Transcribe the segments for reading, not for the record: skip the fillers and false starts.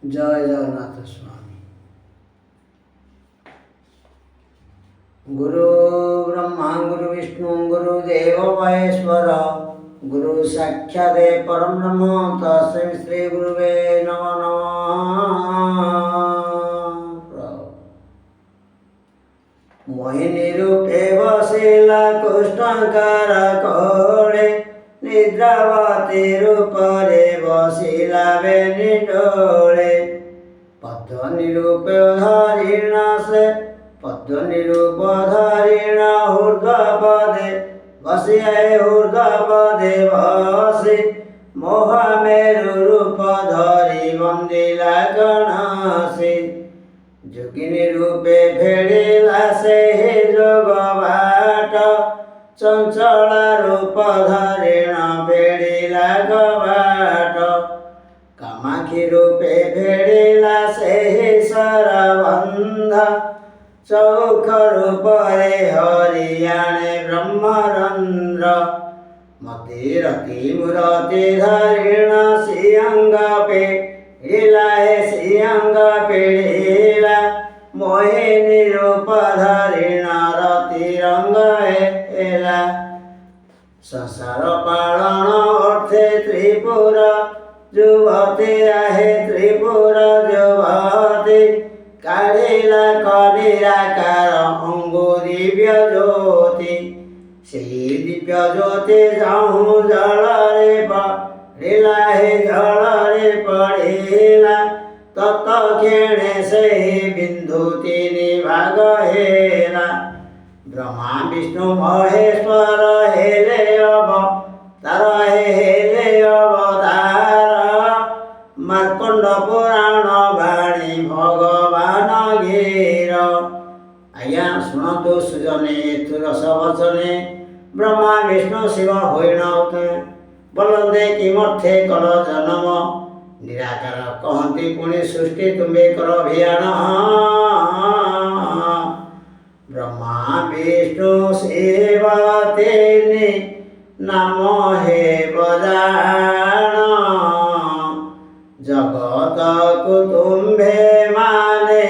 जय जगन्नाथ स्वामी। गुरु ब्रह्मा गुरु विष्णु गुरुदेव महेश्वर गुरु साक्षात् परम ब्रह्म तस्मै श्री गुरुवे नमो नमः। मोहिनी रूपे बसिला कृष्णकार कोळे निद्रावती रूपरे बसिला बेनी डोळे पद्मनि रूप धारिणा से पद्मनि रूप धारिणा हृदपदे बसी हृदपदे बसी मोहमेरु रूप धरी बंदिला गणसी जोगिनी रूपे भेड़िला से जोग बाट चंचल रूप धरिण भेड़िला गबाट कामाक्षी रूपे भेड़िला से सरबंध चौख रूपरे हरियाणे ब्रह्मरंद्र मतिरति मूरति धरिण सिंह पेड़िला सिंह पेड़िला मोहिनी रूप धरिण रति रंग हेला संसार पालन अर्थे त्रिपुर युवती आहे त्रिपुर युवती काढ़िला कनिराकार अंगु दिव्य ज्योति ସେହି ଦିବ୍ୟ ଜ୍ୟୋତି ଯାହୁଁ ଜଳରେ ପଡ଼ିଲା ଜଳରେ ପଡ଼ିଲା ତତ କ୍ଷଣେ ସେହି ବିନ୍ଦୁ ତିନି ଭାଗ ହେଲା ବ୍ରହ୍ମା ବିଷ୍ଣୁ ମହେଶ୍ୱର ହେଲେ ଅବତାର ହେଲେ ଅବତାର ମାର୍କଣ୍ଡ ପୁରାଣ ବାଣୀ ଭଗବାନ ଗୀର। ଆଜ୍ଞା ଶୁଣନ୍ତୁ ସୁଜନେ ଏଥୁର ସବଚନେ ब्रह्मा विष्णु शिव होइन बोलते किमर्थे कर जन्म निराकार कहती पुणी सृष्टि तुम्हें कर अभियान ब्रह्मा विष्णु शिव तेने नाम हे बजान जगत को तुम्भे माने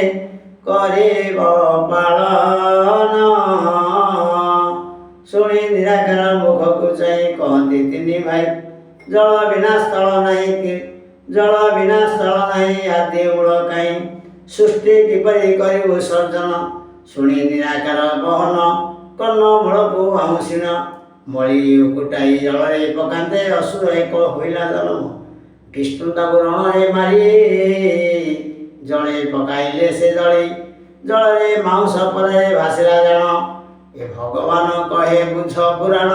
करिब पालन शुणी निराकार मुख को चाहे कहती तीन भाई जल बिना स्थल नहीं जल बिना स्थल नहीं आदि मूल कहीं सृष्टि किपरि करिबु सर्जन शुणी निराकार बहन कर्ण मूल को आमुसीन मणि कुटाई जल पकाते असुर एक होइला जन्म विष्णु ताकू रण मारी जड़े पकाइले से जली जल माउस पर भासिला जान ए भगवान कहे बुझ पुराण।